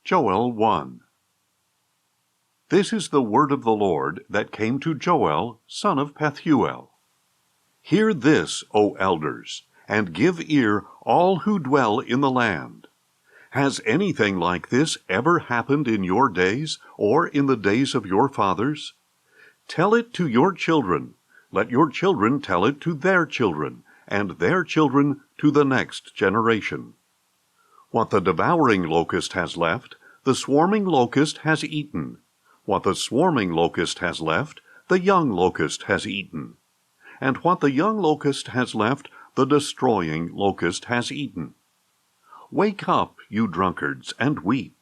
Joel 1. This is the word of the Lord that came to Joel, son of Pethuel. Hear this, O elders, and give ear, all who dwell in the land. Has anything like this ever happened in your days, or in the days of your fathers? Tell it to your children. Let your children tell it to their children, and their children to the next generation. What the devouring locust has left, the swarming locust has eaten. What the swarming locust has left, the young locust has eaten. And what the young locust has left, the destroying locust has eaten. Wake up, you drunkards, and weep.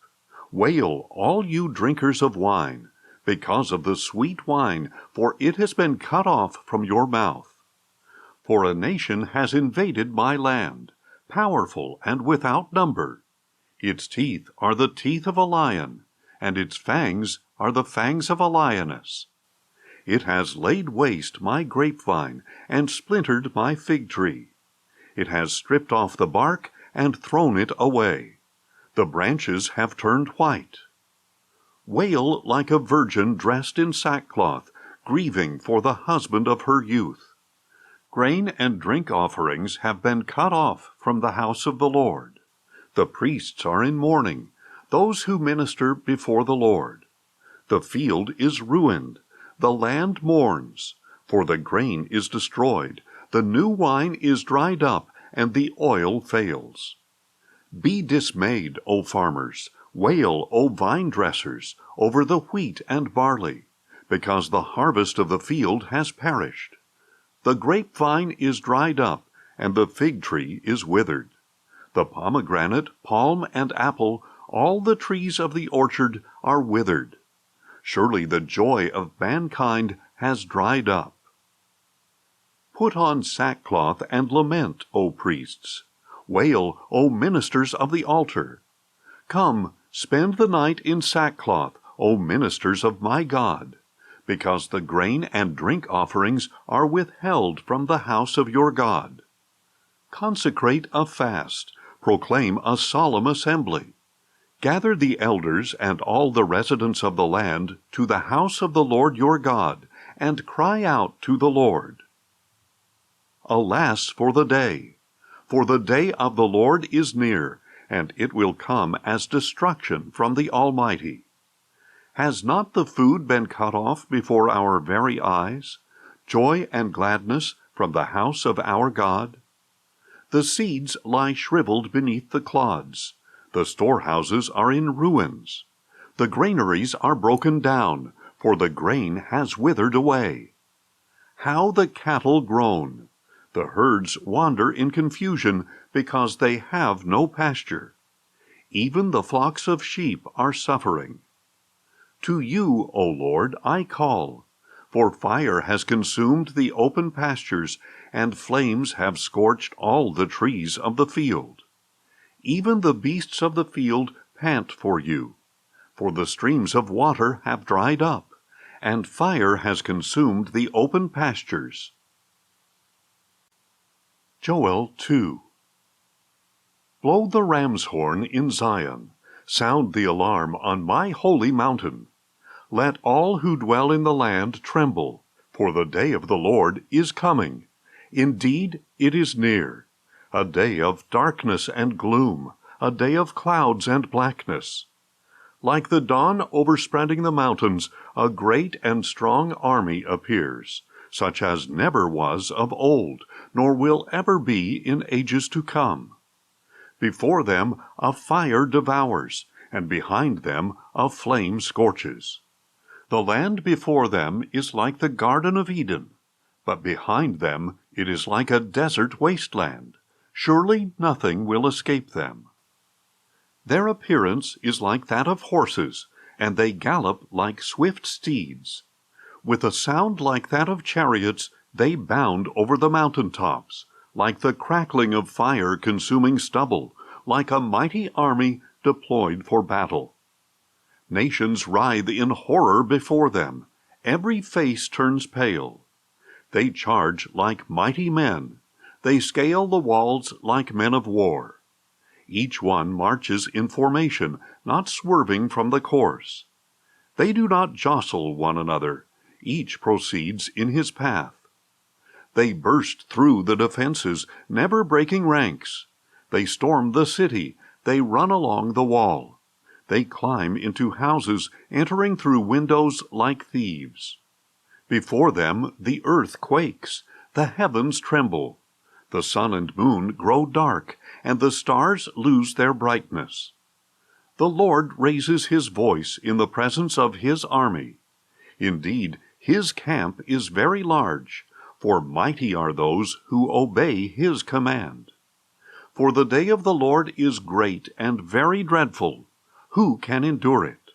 Wail, all you drinkers of wine, because of the sweet wine, for it has been cut off from your mouth. For a nation has invaded my land, powerful and without number. Its teeth are the teeth of a lion, and its fangs are the fangs of a lioness. It has laid waste my grapevine, and splintered my fig tree. It has stripped off the bark, and thrown it away. The branches have turned white. Wail like a virgin dressed in sackcloth, grieving for the husband of her youth. Grain and drink offerings have been cut off from the house of the Lord. The priests are in mourning, those who minister before the Lord. The field is ruined, the land mourns, for the grain is destroyed, the new wine is dried up, and the oil fails. Be dismayed, O farmers, wail, O vine dressers, over the wheat and barley, because the harvest of the field has perished. The grapevine is dried up, and the fig tree is withered. The pomegranate, palm, and apple, all the trees of the orchard, are withered. Surely the joy of mankind has dried up. Put on sackcloth and lament, O priests. Wail, O ministers of the altar. Come, spend the night in sackcloth, O ministers of my God, because the grain and drink offerings are withheld from the house of your God. Consecrate a fast, proclaim a solemn assembly. Gather the elders and all the residents of the land to the house of the Lord your God, and cry out to the Lord. Alas for the day! For the day of the Lord is near, and it will come as destruction from the Almighty. Has not the food been cut off before our very eyes, joy and gladness from the house of our God? The seeds lie shriveled beneath the clods. The storehouses are in ruins. The granaries are broken down, for the grain has withered away. How the cattle groan! The herds wander in confusion, because they have no pasture. Even the flocks of sheep are suffering. To you, O Lord, I call, for fire has consumed the open pastures, and flames have scorched all the trees of the field. Even the beasts of the field pant for you, for the streams of water have dried up, and fire has consumed the open pastures. Joel 2. Blow the ram's horn in Zion, sound the alarm on my holy mountain. Let all who dwell in the land tremble, for the day of the Lord is coming. Indeed, it is near, a day of darkness and gloom, a day of clouds and blackness. Like the dawn overspreading the mountains, a great and strong army appears, such as never was of old, nor will ever be in ages to come. Before them a fire devours, and behind them a flame scorches. The land before them is like the Garden of Eden, but behind them it is like a desert wasteland. Surely nothing will escape them. Their appearance is like that of horses, and they gallop like swift steeds. With a sound like that of chariots, they bound over the mountain-tops, like the crackling of fire consuming stubble, like a mighty army deployed for battle. Nations writhe in horror before them. Every face turns pale. They charge like mighty men. They scale the walls like men of war. Each one marches in formation, not swerving from the course. They do not jostle one another. Each proceeds in his path. They burst through the defenses, never breaking ranks. They storm the city. They run along the wall. They climb into houses, entering through windows like thieves. Before them the earth quakes. The heavens tremble. The sun and moon grow dark, and the stars lose their brightness. The Lord raises his voice in the presence of his army. Indeed, his camp is very large, for mighty are those who obey his command. For the day of the Lord is great and very dreadful. Who can endure it?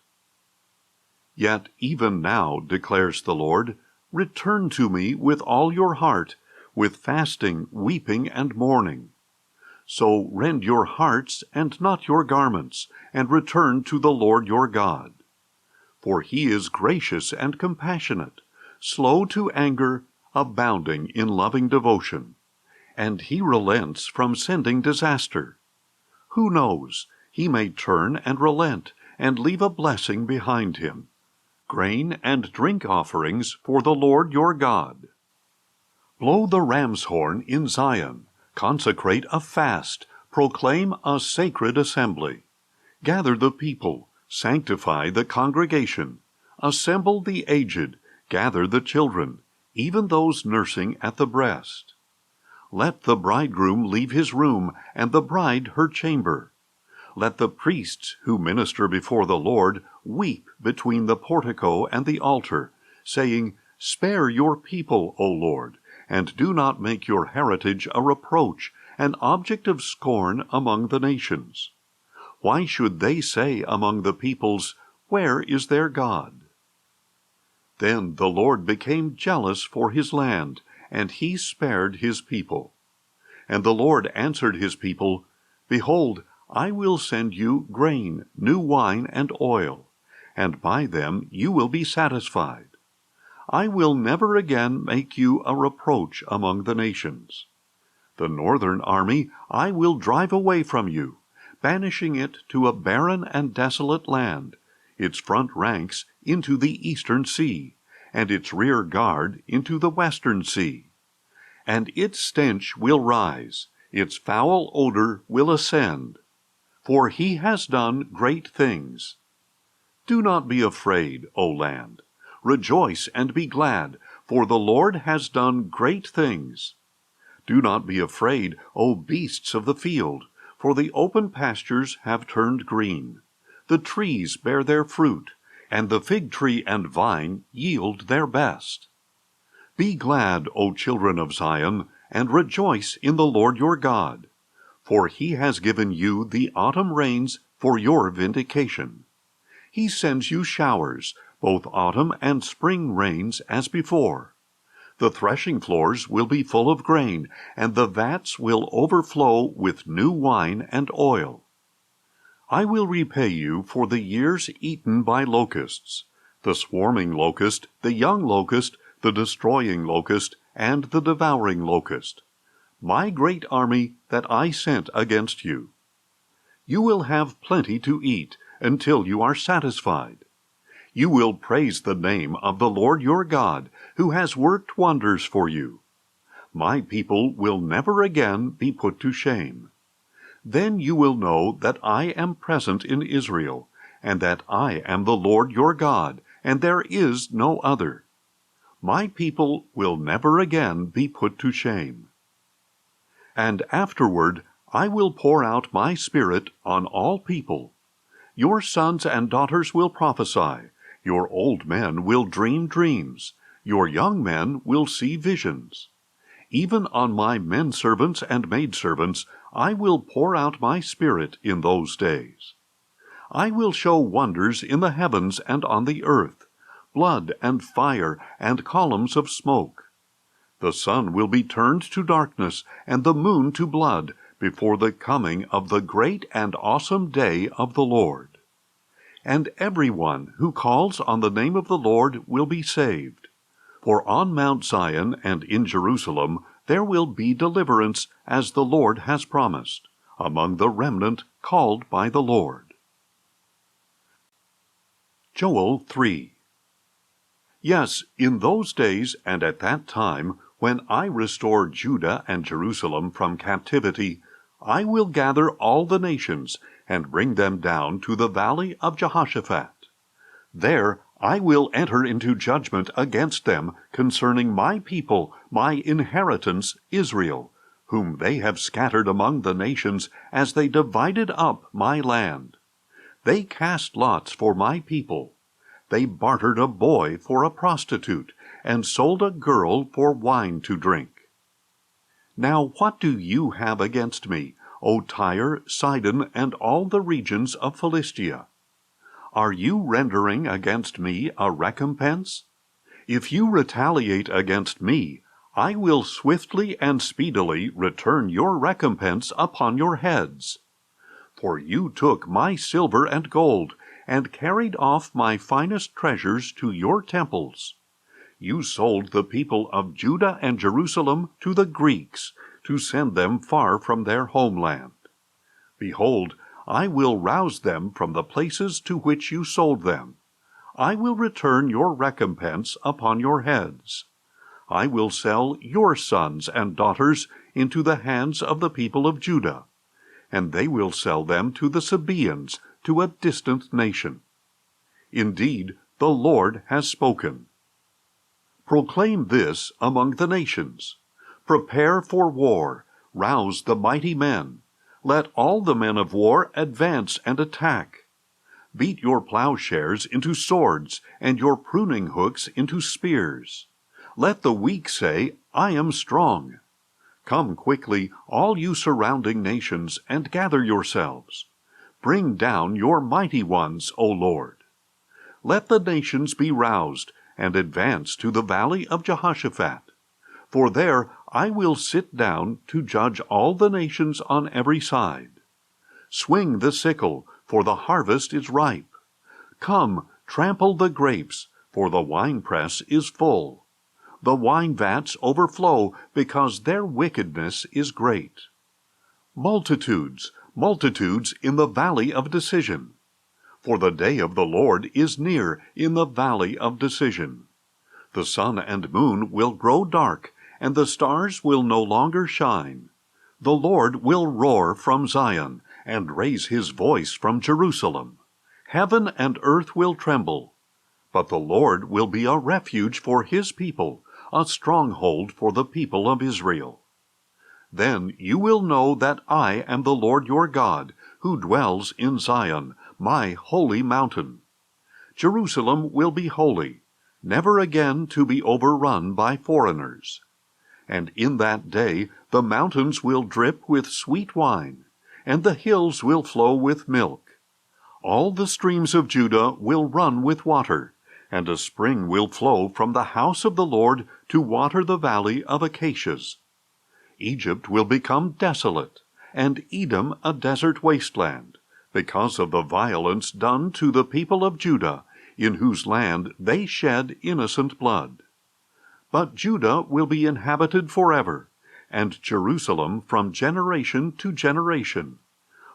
Yet even now, declares the Lord, return to me with all your heart, with fasting, weeping, and mourning. So rend your hearts and not your garments, and return to the Lord your God. For he is gracious and compassionate, slow to anger, abounding in loving devotion, and he relents from sending disaster. Who knows? He may turn and relent, and leave a blessing behind him, grain and drink offerings for the Lord your God. Blow the ram's horn in Zion, consecrate a fast, proclaim a sacred assembly. Gather the people, sanctify the congregation, assemble the aged, gather the children, even those nursing at the breast. Let the bridegroom leave his room, and the bride her chamber. Let the priests who minister before the Lord weep between the portico and the altar, saying, Spare your people, O Lord, and do not make your heritage a reproach, an object of scorn among the nations. Why should they say among the peoples, Where is their God? Then the Lord became jealous for his land, and he spared his people. And the Lord answered his people, Behold, I will send you grain, new wine, and oil, and by them you will be satisfied. I will never again make you a reproach among the nations. The northern army I will drive away from you, banishing it to a barren and desolate land, its front ranks into the eastern sea, and its rear guard into the western sea. And its stench will rise, its foul odor will ascend, for he has done great things. Do not be afraid, O land. Rejoice and be glad, for the Lord has done great things. Do not be afraid, O beasts of the field, for the open pastures have turned green. The trees bear their fruit, and the fig tree and vine yield their best. Be glad, O children of Zion, and rejoice in the Lord your God, for he has given you the autumn rains for your vindication. He sends you showers, both autumn and spring rains as before. The threshing floors will be full of grain, and the vats will overflow with new wine and oil. I will repay you for the years eaten by locusts, the swarming locust, the young locust, the destroying locust, and the devouring locust, my great army that I sent against you. You will have plenty to eat until you are satisfied. You will praise the name of the Lord your God, who has worked wonders for you. My people will never again be put to shame. Then you will know that I am present in Israel, and that I am the Lord your God, and there is no other. My people will never again be put to shame. And afterward I will pour out my Spirit on all people. Your sons and daughters will prophesy, your old men will dream dreams, your young men will see visions. Even on my men-servants and maidservants I will pour out my Spirit in those days. I will show wonders in the heavens and on the earth, blood and fire and columns of smoke. The sun will be turned to darkness and the moon to blood before the coming of the great and awesome day of the Lord. And everyone who calls on the name of the Lord will be saved. For on Mount Zion and in Jerusalem there will be deliverance, as the Lord has promised, among the remnant called by the Lord. Joel 3. Yes, in those days and at that time, when I restore Judah and Jerusalem from captivity, I will gather all the nations and bring them down to the valley of Jehoshaphat. There I will enter into judgment against them concerning my people, my inheritance, Israel, whom they have scattered among the nations as they divided up my land. They cast lots for my people. They bartered a boy for a prostitute, and sold a girl for wine to drink. Now what do you have against me, O Tyre, Sidon, and all the regions of Philistia? Are you rendering against me a recompense? If you retaliate against me, I will swiftly and speedily return your recompense upon your heads. For you took my silver and gold, and carried off my finest treasures to your temples. You sold the people of Judah and Jerusalem to the Greeks, to send them far from their homeland. Behold, I will rouse them from the places to which you sold them. I will return your recompense upon your heads. I will sell your sons and daughters into the hands of the people of Judah, and they will sell them to the Sabaeans, to a distant nation. Indeed, the Lord has spoken. Proclaim this among the nations. Prepare for war, rouse the mighty men. Let all the men of war advance and attack. Beat your plowshares into swords, and your pruning hooks into spears. Let the weak say, I am strong. Come quickly, all you surrounding nations, and gather yourselves. Bring down your mighty ones, O Lord. Let the nations be roused, and advance to the valley of Jehoshaphat. For there I will sit down to judge all the nations on every side. Swing the sickle, for the harvest is ripe. Come, trample the grapes, for the winepress is full. The wine vats overflow, because their wickedness is great. Multitudes, multitudes in the valley of decision. For the day of the Lord is near in the valley of decision. The sun and moon will grow dark, and the stars will no longer shine. The Lord will roar from Zion, and raise his voice from Jerusalem. Heaven and earth will tremble. But the Lord will be a refuge for his people, a stronghold for the people of Israel. Then you will know that I am the Lord your God, who dwells in Zion, my holy mountain. Jerusalem will be holy, never again to be overrun by foreigners. And in that day the mountains will drip with sweet wine, and the hills will flow with milk. All the streams of Judah will run with water, and a spring will flow from the house of the Lord to water the valley of acacias. Egypt will become desolate, and Edom a desert wasteland, because of the violence done to the people of Judah, in whose land they shed innocent blood. But Judah will be inhabited forever, and Jerusalem from generation to generation.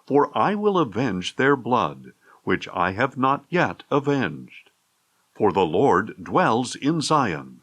For I will avenge their blood, which I have not yet avenged. For the Lord dwells in Zion,